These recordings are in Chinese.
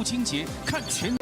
父亲节看全。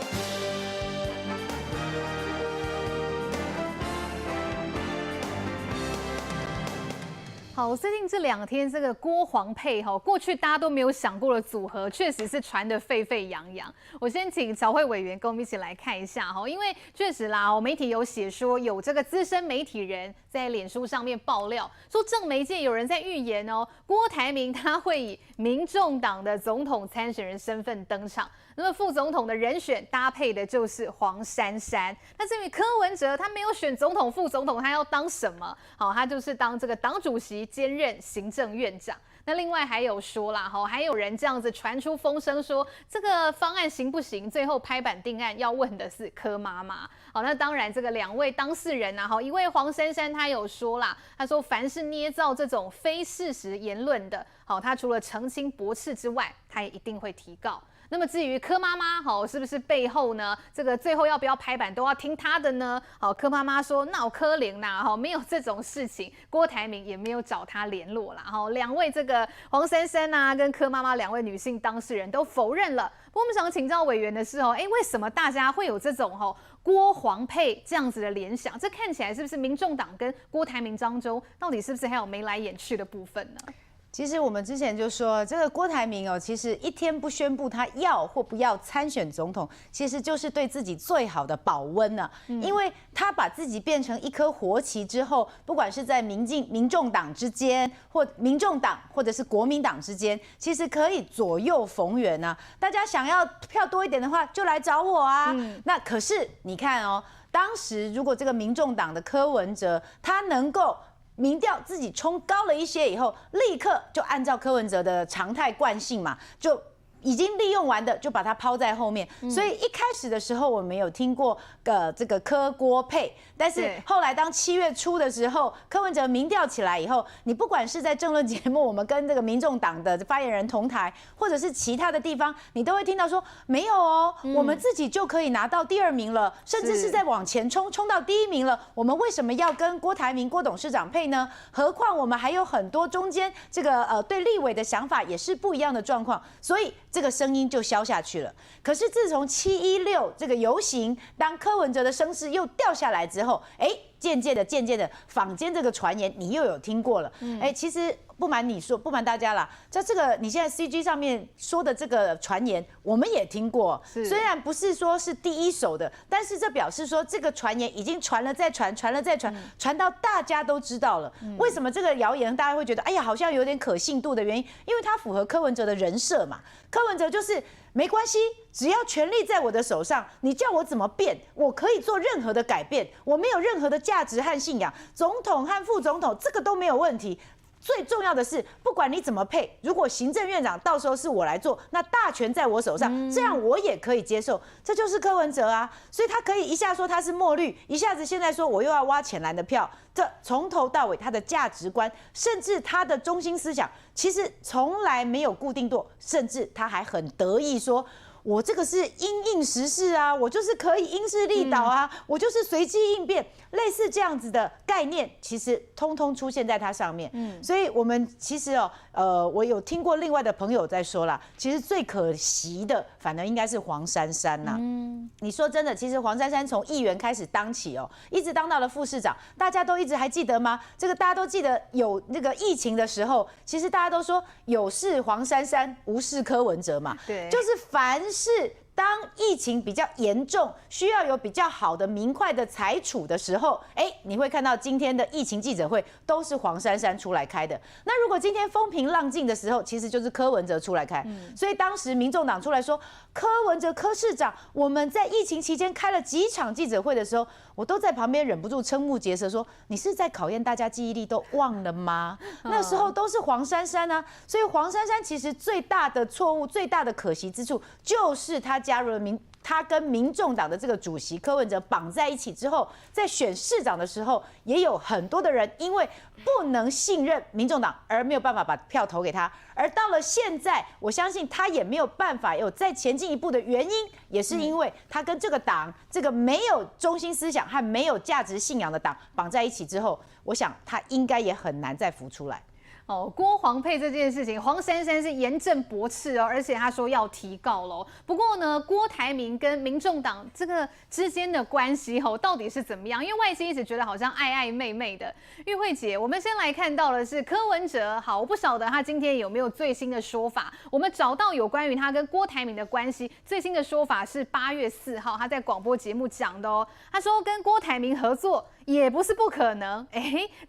好，最近这2天这个郭黄配过去大家都没有想过的组合，确实是传得沸沸扬扬。我先请乔慧委员跟我们一起来看一下因为确实啦，媒体有写说有这个资深媒体人在脸书上面爆料，说正媒界有人在预言郭台铭他会以民众党的总统参选人身份登场。那么副总统的人选搭配的就是黄珊珊。那至于柯文哲，他没有选总统、副总统，他要当什么？好，他就是当这个党主席兼任行政院长。那另外还有说啦，还有人这样子传出风声说这个方案行不行？最后拍板定案要问的是柯妈妈。好，那当然这个2位当事人啊，一位黄珊珊她有说啦，她说凡是捏造这种非事实言论的，她除了澄清驳斥之外，她也一定会提告。那么至于柯妈妈，是不是背后呢？这个最后要不要拍板都要听她的呢？柯妈妈说闹柯林啦，没有这种事情，郭台铭也没有找她联络啦。2位这个黄珊珊啊跟柯妈妈2位女性当事人都否认了。不过我们想请教委员的是为什么大家会有这种郭黄配这样子的联想？这看起来是不是民众党跟郭台铭当中到底是不是还有眉来眼去的部分呢？其实我们之前就说，这个郭台铭其实一天不宣布他要或不要参选总统，其实就是对自己最好的保温了。因为他把自己变成一颗活棋之后，不管是在民众党之间，或民众党或者是国民党之间，其实可以左右逢源啊。大家想要票多一点的话，就来找我啊。那可是你看当时如果这个民众党的柯文哲，他能够民调自己冲高了一些以后，立刻就按照柯文哲的常态惯性嘛，就已经利用完的就把它抛在后面。所以一开始的时候我们有听过这个柯郭配，但是后来当7月初的时候，柯文哲民调起来以后，你不管是在政论节目，我们跟这个民众党的发言人同台，或者是其他的地方，你都会听到说没有我们自己就可以拿到第2名了，甚至是在往前冲到第1名了。我们为什么要跟郭台铭郭董事长配呢？何况我们还有很多中间这个对立委的想法也是不一样的状况，所以这个声音就消下去了。可是自从716这个游行，当柯文哲的声势又掉下来之后，渐渐的，坊间这个传言你又有听过了。其实不瞒你说，不瞒大家啦，在这个你现在 CG 上面说的这个传言，我们也听过。虽然不是说是第一手的，但是这表示说这个传言已经传了再传，传了再传，传到大家都知道了。为什么这个谣言大家会觉得哎呀好像有点可信度的原因？因为它符合柯文哲的人设嘛。柯文哲就是没关系，只要权力在我的手上，你叫我怎么变，我可以做任何的改变，我没有任何的价值和信仰，总统和副总统这个都没有问题。最重要的是，不管你怎么配，如果行政院长到时候是我来做，那大权在我手上，这样我也可以接受。这就是柯文哲啊，所以他可以一下说他是墨绿，一下子现在说我又要挖浅蓝的票，这从头到尾他的价值观，甚至他的中心思想，其实从来没有固定过，甚至他还很得意说，我这个是因应时事啊，我就是可以因势利导啊，我就是随机应变，类似这样子的概念，其实通通出现在它上面。所以我们其实我有听过另外的朋友在说啦，其实最可惜的，反而应该是黄珊珊呐。你说真的，其实黄珊珊从议员开始当起一直当到了副市长，大家都一直还记得吗？这个大家都记得有那个疫情的时候，其实大家都说有事黄珊珊，无事柯文哲嘛。对，就是凡是当疫情比较严重，需要有比较好的明快的裁处的时候，你会看到今天的疫情记者会都是黄珊珊出来开的。那如果今天风平浪静的时候，其实就是柯文哲出来开。所以当时民众党出来说，柯文哲柯市长，我们在疫情期间开了几场记者会的时候，我都在旁边忍不住瞠目结舌说，你是在考验大家记忆力都忘了吗？那时候都是黄珊珊啊。所以黄珊珊其实最大的错误、最大的可惜之处，就是他加入了他跟民众党的这个主席柯文哲绑在一起之后，在选市长的时候，也有很多的人因为不能信任民众党而没有办法把票投给他，而到了现在，我相信他也没有办法有再前进一步的原因，也是因为他跟这个党这个没有中心思想和没有价值信仰的党绑在一起之后，我想他应该也很难再浮出来。郭黄配这件事情，黄珊珊是严正驳斥哦，而且他说要提告喽。不过呢，郭台铭跟民众党这个之间的关系到底是怎么样？因为外界一直觉得好像暧暧昧昧的。玉慧姐，我们先来看到的是柯文哲，好，我不晓得他今天有没有最新的说法。我们找到有关于他跟郭台铭的关系，最新的说法是8月4号他在广播节目讲的哦。他说跟郭台铭合作也不是不可能，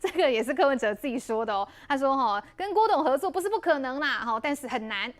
这个也是柯文哲自己说的哦。他说跟郭董合作不是不可能啦，但是很难。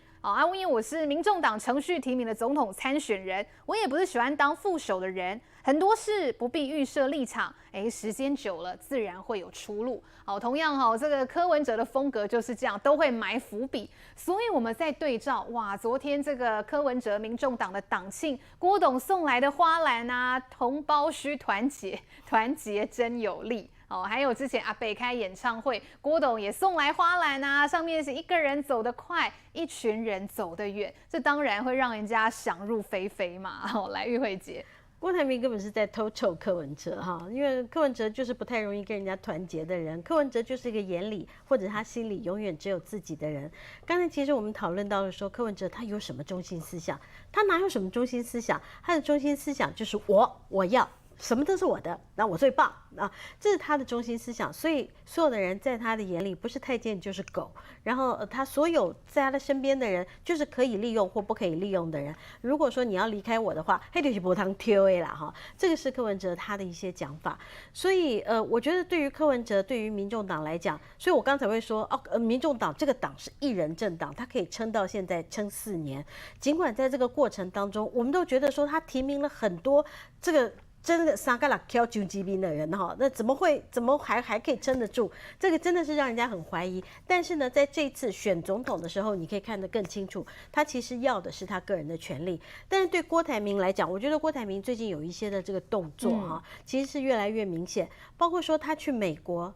因为我是民众党程序提名的总统参选人，我也不是喜欢当副手的人，很多事不必预设立场，时间久了自然会有出路。同样这个柯文哲的风格就是这样，都会埋伏笔。所以我们在对照，哇，昨天这个柯文哲民众党的党庆，郭董送来的花篮啊，同胞需团结，团结真有力。还有之前阿北开演唱会，郭董也送来花篮啊，上面是一个人走得快，一群人走得远，这当然会让人家想入非非嘛。来，玉慧姐。郭台铭根本是在偷臭柯文哲哈，因为柯文哲就是不太容易跟人家团结的人，柯文哲就是一个眼里或者他心里永远只有自己的人。刚才其实我们讨论到了说，柯文哲他有什么中心思想？他哪有什么中心思想？他的中心思想就是我要。什么都是我的，那我最棒啊！这是他的中心思想，所以所有的人在他的眼里不是太监就是狗，然后他所有在他的身边的人就是可以利用或不可以利用的人。如果说你要离开我的话，黑就是波汤 TOA 啦哈，这个是柯文哲他的一些讲法。所以我觉得对于柯文哲，对于民众党来讲，所以我刚才会说民众党这个党是一人政党，他可以撑到现在撑4年，尽管在这个过程当中，我们都觉得说他提名了很多这个。真的3个6挑救急兵的人哈，那怎么还可以撑得住？这个真的是让人家很怀疑。但是呢，在这次选总统的时候，你可以看得更清楚，他其实要的是他个人的权利。但是对郭台铭来讲，我觉得郭台铭最近有一些的这个动作哈，其实是越来越明显。包括说他去美国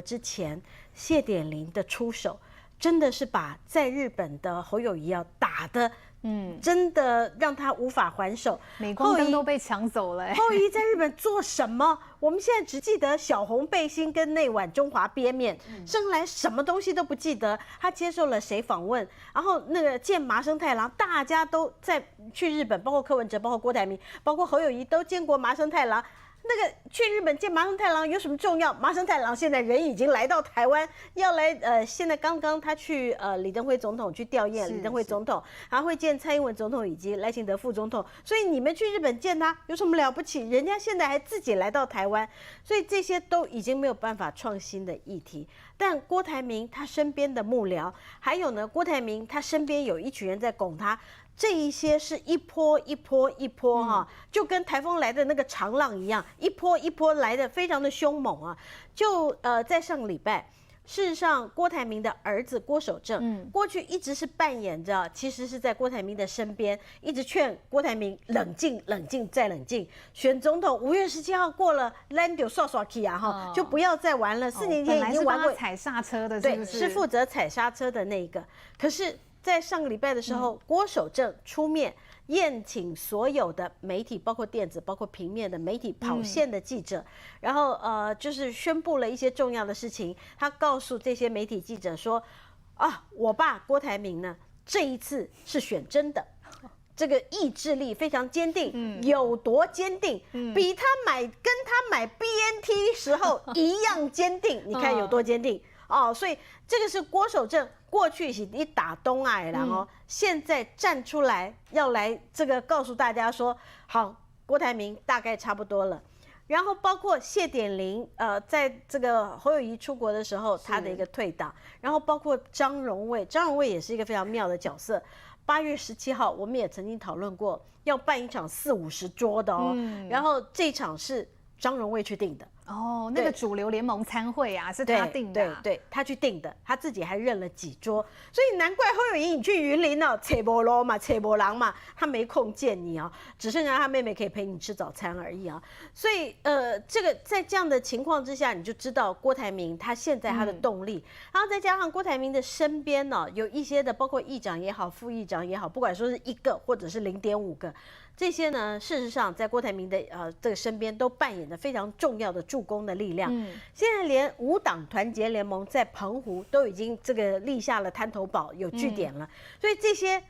之前，谢点玲的出手，真的是把在日本的侯友宜要打的。真的让他无法还手，镁光灯都被抢走了。侯友宜在日本做什么？我们现在只记得小红背心跟那碗中华边面，生来什么东西都不记得。他接受了谁访问？然后那个见麻生太郎，大家都在去日本，包括柯文哲，包括郭台铭，包括侯友宜都见过麻生太郎。那个去日本见麻生太郎有什么重要？麻生太郎现在人已经来到台湾，要来现在刚刚他去李登辉总统去吊唁李登辉总统，还会见蔡英文总统以及赖清德副总统。所以你们去日本见他有什么了不起？人家现在还自己来到台湾，所以这些都已经没有办法创新的议题。但郭台铭他身边的幕僚，还有呢，郭台铭他身边有一群人在拱他。这一些是一波一波一波哈，就跟台风来的那个长浪一样，一波一波来的非常的凶猛啊。就在上个礼拜，事实上郭台铭的儿子郭守正，过去一直是扮演着，其实是在郭台铭的身边，一直劝郭台铭冷静、冷静再冷静。选总统5月17号过了，咱就刷刷去啊哈，就不要再玩了。4年前已经玩过，踩刹车的，对，是负责踩刹车的那一个。可是。在上个礼拜的时候，郭守正出面宴请所有的媒体，包括电子、包括平面的媒体跑线的记者，然后就是宣布了一些重要的事情。他告诉这些媒体记者说：“我爸郭台铭呢，这一次是选真的。”这个意志力非常坚定，有多坚定？比他跟他买 BNT 时候一样坚定。你看有多坚定？所以这个是郭守正过去是一打东矮了哦，现在站出来要来这个告诉大家说，好，郭台铭大概差不多了。然后包括谢点玲，在这个侯友宜出国的时候，他的一个退党，然后包括张荣卫也是一个非常妙的角色。8月17号，我们也曾经讨论过，要办一场40-50桌的哦，然后这场是张荣卫去定的。那个主流联盟参会啊，是他定的。对，他去定的，他自己还认了几桌，所以难怪侯友宜你去云林哦，找不路嘛，找不人嘛，他没空见你哦，只剩下他妹妹可以陪你吃早餐而已啊。所以这个在这样的情况之下，你就知道郭台铭他现在他的动力，然后再加上郭台铭的身边呢，有一些的，包括议长也好，副议长也好，不管说是1个或者是0.5个。这些呢，事实上在郭台铭的这个身边都扮演着非常重要的助助攻的力量。现在连五党团结联盟在澎湖都已经这个立下了滩头堡，有据点了，所以这些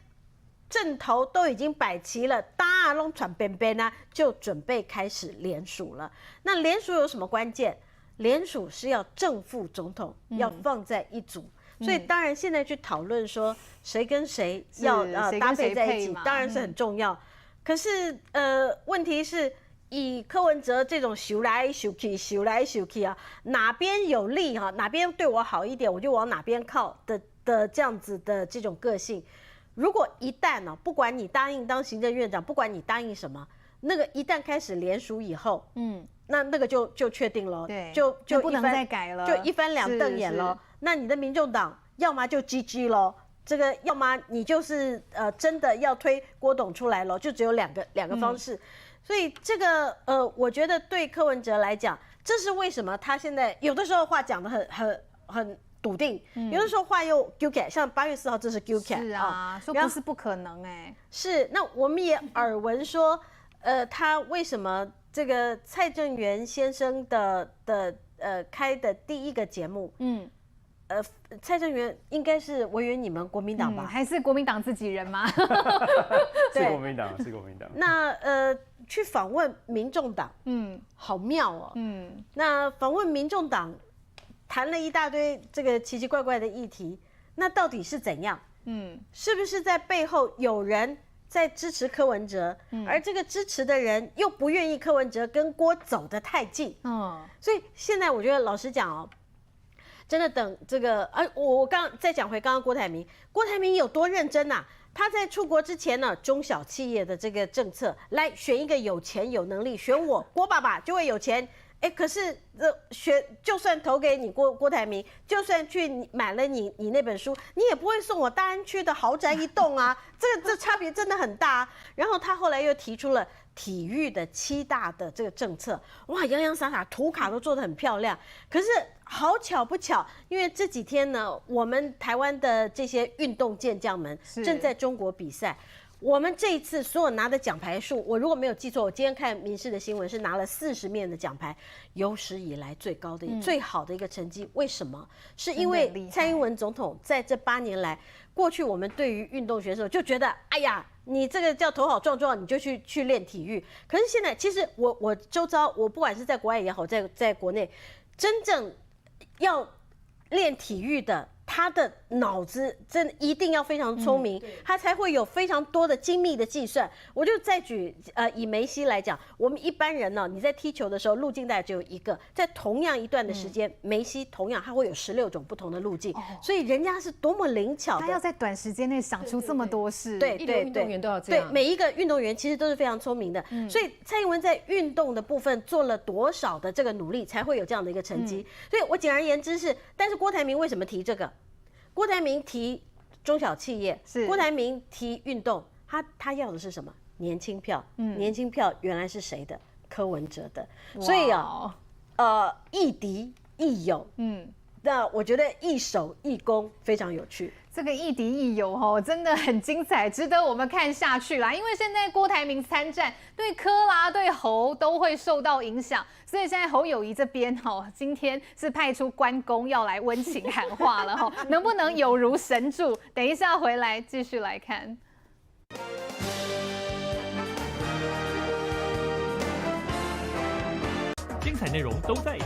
阵头都已经摆齐了，大龙传边边呢，就准备开始联署了。那联署有什么关键？联署是要正副总统要放在一组。所以当然现在去讨论说谁跟谁要搭配在一起，当然是很重要。可是问题是以柯文哲这种修来修去、修来修去啊，哪边有利哈，哪边对我好一点，我就往哪边靠的这样子的这种个性。如果一旦呢，不管你答应当行政院长，不管你答应什么，那个一旦开始联署以后，那个就确定了，就不能再改了，就一翻两瞪眼了。那你的民众党要么就 GG 咯，这个要么你就是真的要推郭董出来咯，就只有两个方式。所以这个我觉得对柯文哲来讲，这是为什么他现在有的时候话讲得很笃定，有的时候话又丢开，像8月4号这是丢开，是啊，说不是不可能哎，是。那我们也耳闻说，他为什么这个蔡正元先生的开的第一个节目，蔡正元应该是委员你们国民党吧？还是国民党自己人吗？是国民党，是国民党。那去访问民众党，好妙哦。那访问民众党，谈了一大堆这个奇奇怪怪的议题，那到底是怎样？是不是在背后有人在支持柯文哲，而这个支持的人又不愿意柯文哲跟郭走得太近？所以现在我觉得老实讲哦。真的等这个，我刚再讲回刚刚郭台铭有多认真啊？他在出国之前呢，中小企业的这个政策，来选一个有钱有能力，选我郭爸爸就会有钱。可是就算投给你郭台铭，就算去买了你那本书，你也不会送我大安区的豪宅一栋啊，这差别真的很大啊。然后他后来又提出了体育的7大的这个政策，哇，洋洋洒洒，图卡都做得很漂亮。可是好巧不巧，因为这几天呢，我们台湾的这些运动健将们正在中国比赛。我们这一次所有拿的奖牌数，我如果没有记错，我今天看民视的新闻是拿了40面的奖牌，有史以来最高的、最好的一个成绩。为什么？是因为蔡英文总统在这8年来，过去我们对于运动选手就觉得，哎呀，你这个叫头好壮壮，你就去练体育。可是现在，其实我周遭，我不管是在国外也好，在国内，真正要练体育的。他的脑子真的一定要非常聪明，他才会有非常多的精密的计算。我就再举以梅西来讲，我们一般人呢，你在踢球的时候路径带只有一个，在同样一段的时间，梅西同样他会有16种不同的路径，所以人家是多么灵巧的，他要在短时间内想出这么多事，对，运动员都要这样，对，每一个运动员其实都是非常聪明的，所以蔡英文在运动的部分做了多少的这个努力，才会有这样的一个成绩。所以我简而言之是，但是郭台铭为什么提这个？郭台铭提中小企业，郭台铭提运动，他要的是什么？年轻票。年轻票原来是谁的？柯文哲的。所以亦敌亦友。那我觉得亦守亦攻非常有趣。这个亦敌亦友真的很精彩，值得我们看下去啦。因为现在郭台铭参战，对柯啦、对侯都会受到影响，所以现在侯友宜这边今天是派出关公要来温情喊话了能不能有如神助？等一下回来继续来看。精彩内容都在